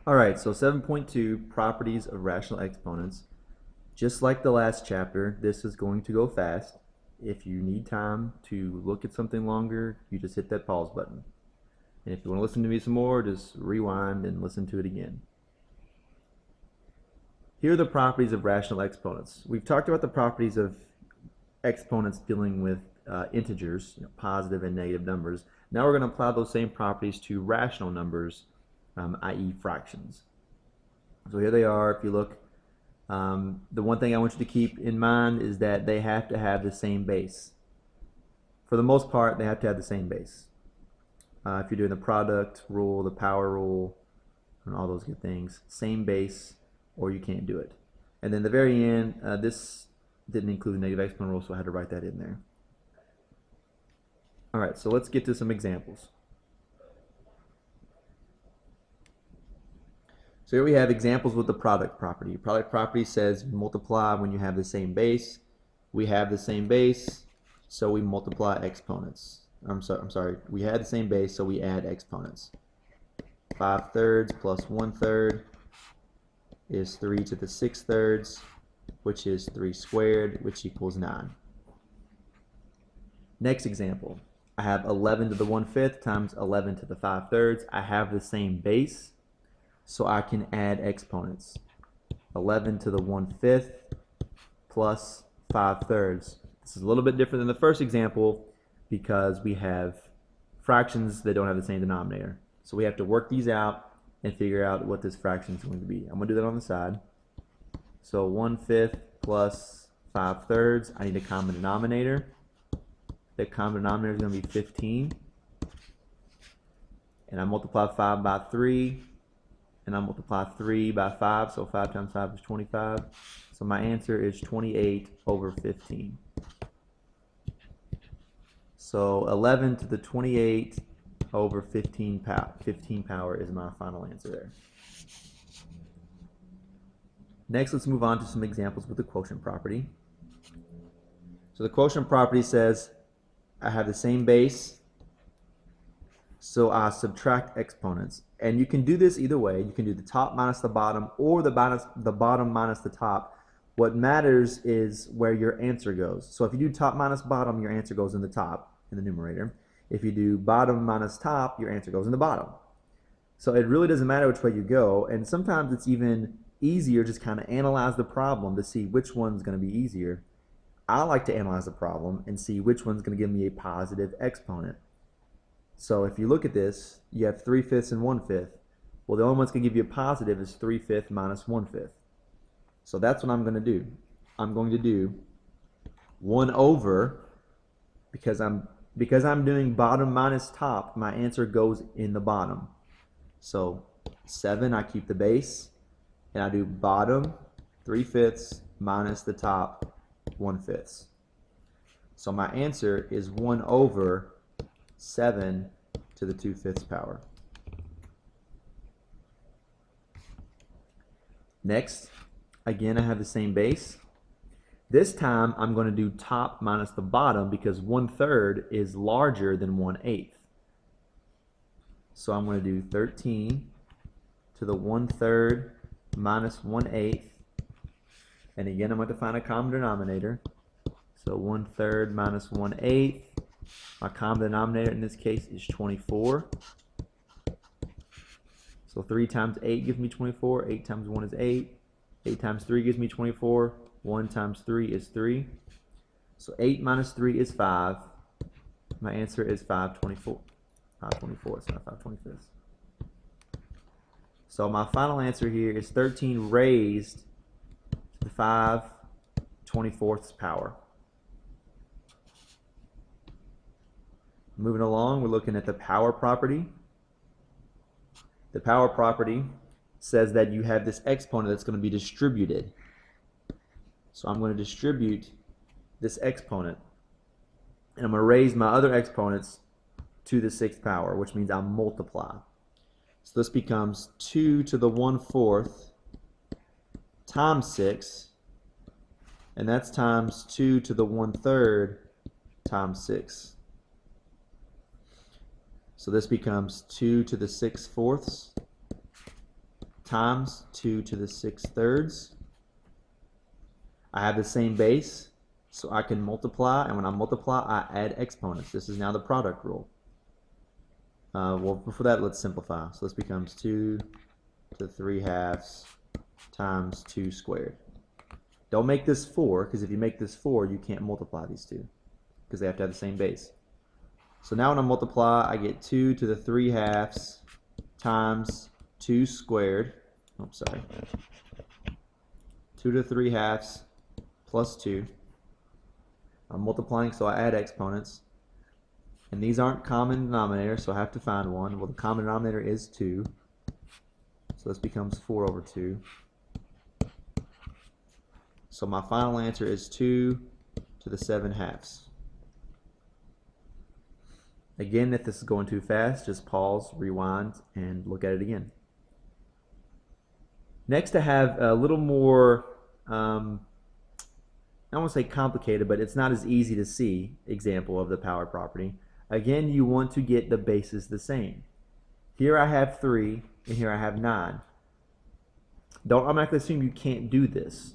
Alright, so 7.2, properties of rational exponents. Just like the last chapter, this is going to go fast. If you need time to look at something longer, you just hit that pause button. And if you want to listen to me some more, just rewind and listen to it again. Here are the properties of rational exponents. We've talked about the properties of exponents dealing with integers, positive and negative numbers. Now we're going to apply those same properties to rational numbers, i.e. fractions. So here they are. If you look, the one thing I want you to keep in mind is that they have to have the same base. For the most part, they have to have the same base. If you're doing the product rule, the power rule, and all those good things, same base, or you can't do it. And then the very end, this didn't include the negative exponent rule, so I had to write that in there. All right, so let's get to some examples. So here we have examples with the product property. Product property says multiply when you have the same base. We have the same base, so we multiply exponents. I'm sorry, we had the same base, so we add exponents. 5/3 plus 1/3 is 3 to the 6/3, which is 3 squared, which equals 9. Next example, I have 11 to the 1/5 times 11 to the 5/3. I have the same base, so I can add exponents. 11 to the 1/5 plus 5/3. This is a little bit different than the first example because we have fractions that don't have the same denominator. So we have to work these out and figure out what this fraction is going to be. I'm going to do that on the side. So 1/5 plus 5/3, I need a common denominator. The common denominator is going to be 15. And I multiply 5 by 3. And I multiply 3 by 5, so 5 times 5 is 25. So my answer is 28 over 15. So 11 to the 28 over 15 power is my final answer there. Next, let's move on to some examples with the quotient property. So the quotient property says I have the same base, so I subtract exponents. And you can do this either way. You can do the top minus the bottom, or the bottom minus the top. What matters is where your answer goes. So if you do top minus bottom, your answer goes in the top, in the numerator. If you do bottom minus top, your answer goes in the bottom. So it really doesn't matter which way you go, and sometimes it's even easier just kind of analyze the problem to see which one's going to be easier. I like to analyze the problem and see which one's going to give me a positive exponent. So if you look at this, you have 3/5 and 1/5. Well, the only one that's going to give you a positive is 3/5 minus 1/5. So that's what I'm going to do. I'm going to do 1 over, because I'm doing bottom minus top, my answer goes in the bottom. So 7, I keep the base, and I do bottom 3/5 minus the top 1/5. So my answer is 1 over 7 to the 2/5 power. Next, again, I have the same base. This time I'm going to do top minus the bottom because 1/3 is larger than 1/8. So I'm going to do 13 to the 1/3 minus 1/8. And again, I'm going to find a common denominator. So 1/3 minus 1/8. My common denominator in this case is 24. So 3 times 8 gives me 24. 8 times 1 is 8. 8 times 3 gives me 24. 1 times 3 is 3. So 8 minus 3 is 5. My answer is 5/24. 5/24, it's not 5/25. So my final answer here is 13 raised to the 5/24 power. Moving along, we're looking at the power property. The power property says that you have this exponent that's going to be distributed. So I'm going to distribute this exponent, and I'm going to raise my other exponents to the 6th power, which means I'll multiply. So this becomes 2 to the 1/4 times 6, and that's times 2 to the 1/3 times 6. So this becomes 2 to the 6/4 times 2 to the 6/3. I have the same base, so I can multiply, and when I multiply, I add exponents. This is now the product rule. Well, before that, let's simplify. So this becomes 2 to 3/2 times 2 squared. Don't make this 4, because if you make this 4, you can't multiply these two, because they have to have the same base. So now when I multiply, I get 2 to the 3/2 times 2 squared. Oh, sorry. 2 to the 3/2 plus 2. I'm multiplying, so I add exponents. And these aren't common denominators, so I have to find one. Well, the common denominator is 2. So this becomes 4 over 2. So my final answer is 2 to the 7/2. Again, if this is going too fast, just pause, rewind, and look at it again. Next, I have a little more, I don't want to say complicated, but it's not as easy to see example of the power property. Again, you want to get the bases the same. Here I have 3, and here I have 9. Don't automatically assume you can't do this,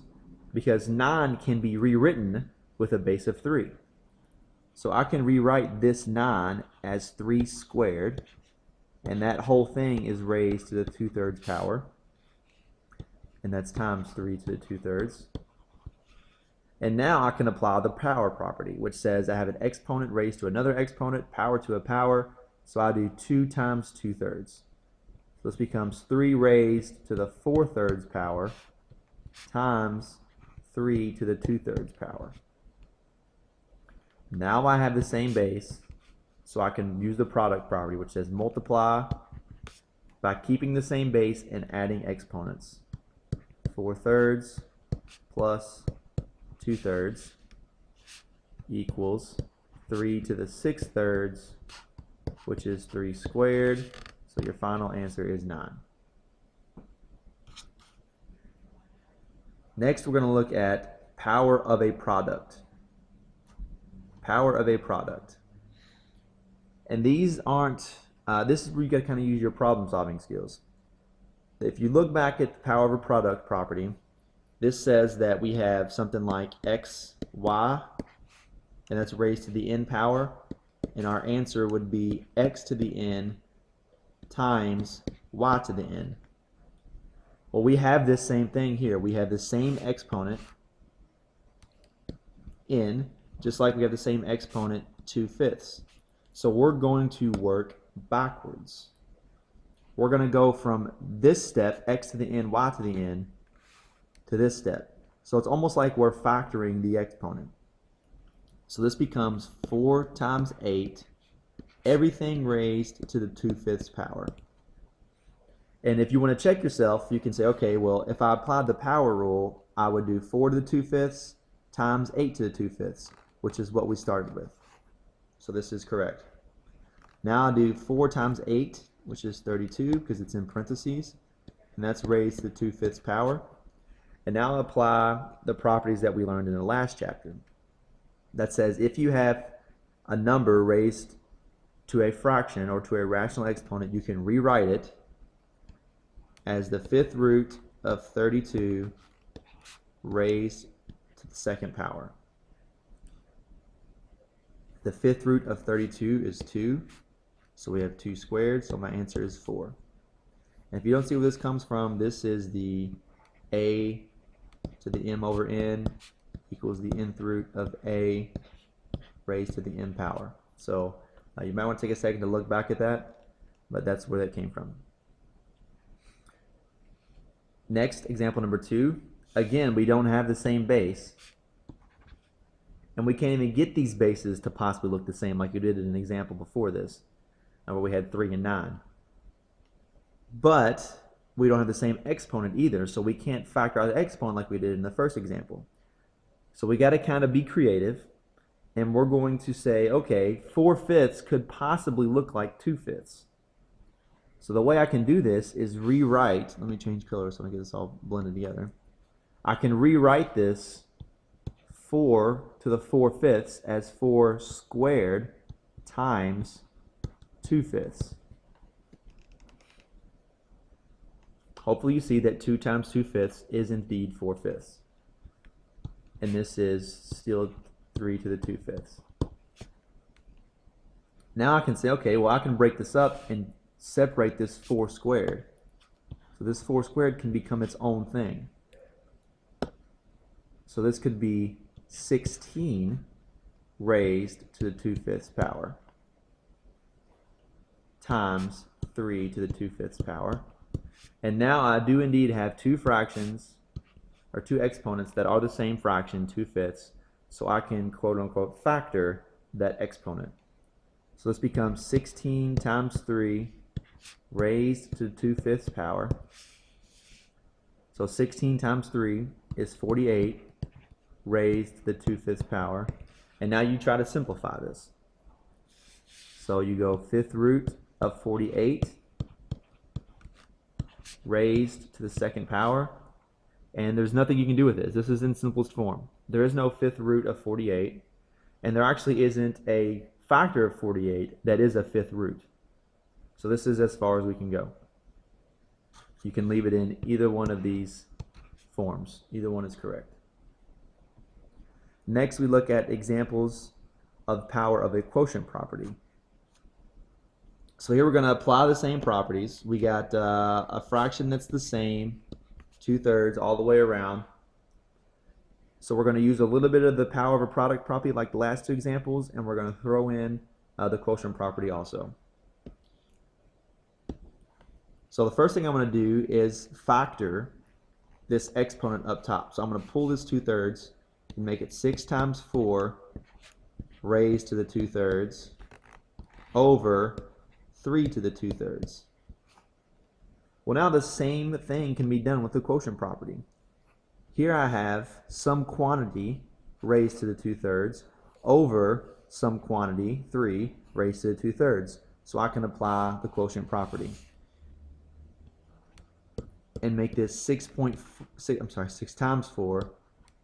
because 9 can be rewritten with a base of 3. So I can rewrite this 9 as 3 squared, and that whole thing is raised to the 2/3 power, and that's times 3 to the 2/3. And now I can apply the power property, which says I have an exponent raised to another exponent, power to a power, so I do 2 times 2/3. So this becomes 3 raised to the 4/3 power times 3 to the 2/3 power. Now I have the same base, so I can use the product property, which says multiply by keeping the same base and adding exponents. 4/3 plus 2/3 equals 3 to the 6/3, which is 3 squared. So your final answer is 9. Next, we're going to look at power of a product. Power of a product. And these aren't, this is where you got to kind of use your problem solving skills. If you look back at the power of a product property, this says that we have something like x, y, and that's raised to the n power, and our answer would be x to the n times y to the n. Well, we have this same thing here. We have the same exponent, n, just like we have the same exponent 2/5. So we're going to work backwards. We're going to go from this step, x to the n, y to the n, to this step. So it's almost like we're factoring the exponent. So this becomes 4 times 8, everything raised to the 2/5 power. And if you want to check yourself, you can say, okay, well, if I applied the power rule, I would do 4 to the 2/5 times 8 to the 2/5, which is what we started with. So this is correct. Now I do 4 times 8, which is 32, because it's in parentheses, and that's raised to the 2/5 power. And now I'll apply the properties that we learned in the last chapter. That says if you have a number raised to a fraction or to a rational exponent, you can rewrite it as the 5th root of 32 raised to the 2nd power. The 5th root of 32 is 2, so we have 2 squared, so my answer is 4. And if you don't see where this comes from, this is the a to the m over n equals the nth root of a raised to the n power. So you might want to take a second to look back at that, but that's where that came from. Next, example number 2. Again, we don't have the same base, and we can't even get these bases to possibly look the same like you did in an example before this, where we had 3 and 9. But we don't have the same exponent either, so we can't factor out the exponent like we did in the first example. So we got to kind of be creative, and we're going to say, okay, 4/5 could possibly look like 2/5. So the way I can do this is rewrite, let me change color so I get this all blended together. I can rewrite this 4 to the 4/5 as 4 squared times 2/5. hopefully you see that 2 times 2/5 is indeed 4/5. And this is still 3 to the 2/5. Now I can say, okay, well I can break this up and separate this 4 squared. So this 4 squared can become its own thing. So this could be 16 raised to the 2/5 power times 3 to the 2/5 power. And now I do indeed have two fractions, or two exponents that are the same fraction, 2/5. So I can quote unquote factor that exponent. So this becomes 16 times 3 raised to the 2/5 power. So 16 times 3 is 48 raised to the 2/5 power. And now you try to simplify this. So you go 5th root of 48 raised to the 2nd power. And there's nothing you can do with this. This is in simplest form. There is no 5th root of 48. And there actually isn't a factor of 48 that is a 5th root. So this is as far as we can go. You can leave it in either one of these forms. Either one is correct. Next, we look at examples of power of a quotient property. So here we're going to apply the same properties. We got a fraction that's the same, 2/3 all the way around. So we're going to use a little bit of the power of a product property like the last two examples, and we're going to throw in the quotient property also. So the first thing I'm going to do is factor this exponent up top. So I'm going to pull this 2/3 and make it 6 times 4 raised to the 2/3 over 3 to the 2/3. Well, now the same thing can be done with the quotient property. Here I have some quantity raised to the 2/3 over some quantity, 3, raised to the 2/3. So I can apply the quotient property and make this 6 times 4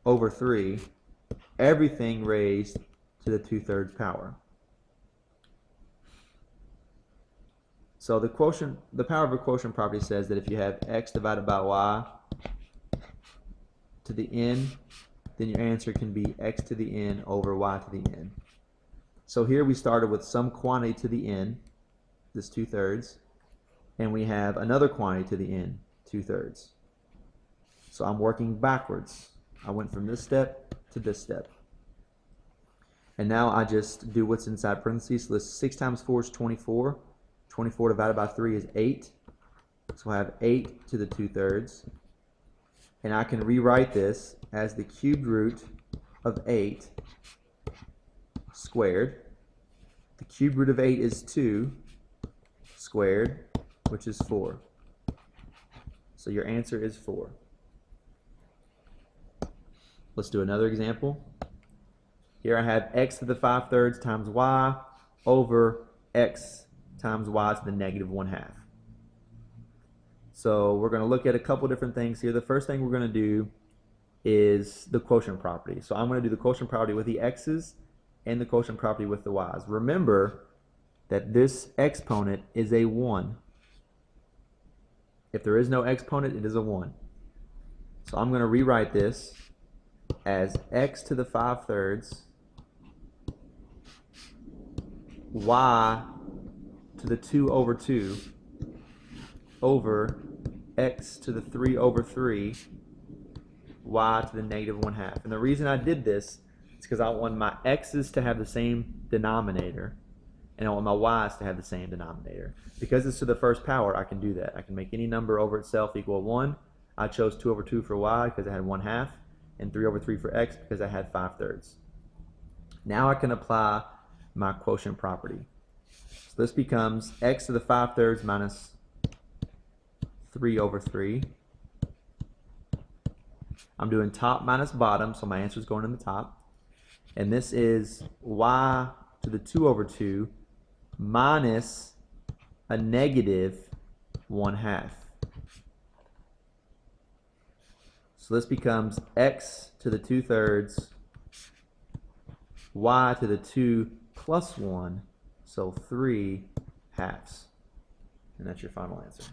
over 3, everything raised to the 2/3 power. So the power of a quotient property says that if you have x divided by y to the n, then your answer can be x to the n over y to the n. So here we started with some quantity to the n, this 2/3, and we have another quantity to the n, 2/3. So I'm working backwards. I went from this step to this step. And now I just do what's inside parentheses. So this 6 times 4 is 24. 24 divided by 3 is 8. So I have 8 to the 2/3. And I can rewrite this as the cubed root of 8 squared. The cubed root of 8 is 2 squared, which is 4. So your answer is 4. Let's do another example. Here I have x to the 5/3 times y over x times y to the negative 1/2. So we're going to look at a couple different things here. The first thing we're going to do is the quotient property. So I'm going to do the quotient property with the x's and the quotient property with the y's. Remember that this exponent is a 1. If there is no exponent, it is a 1. So I'm going to rewrite this as x to the 5/3 y to the 2 over 2 over x to the 3 over 3 y to the negative 1/2. And the reason I did this is because I want my x's to have the same denominator and I want my y's to have the same denominator. Because it's to the first power, I can do that. I can make any number over itself equal 1. I chose 2 over 2 for y because I had 1/2, and 3 over 3 for x because I had 5/3. Now I can apply my quotient property. So this becomes x to the 5/3 minus 3 over 3. I'm doing top minus bottom, so my answer is going in the top. And this is y to the 2 over 2 minus a negative 1/2. So this becomes x to the 2/3 y to the 2 plus 1, so 3/2. And that's your final answer.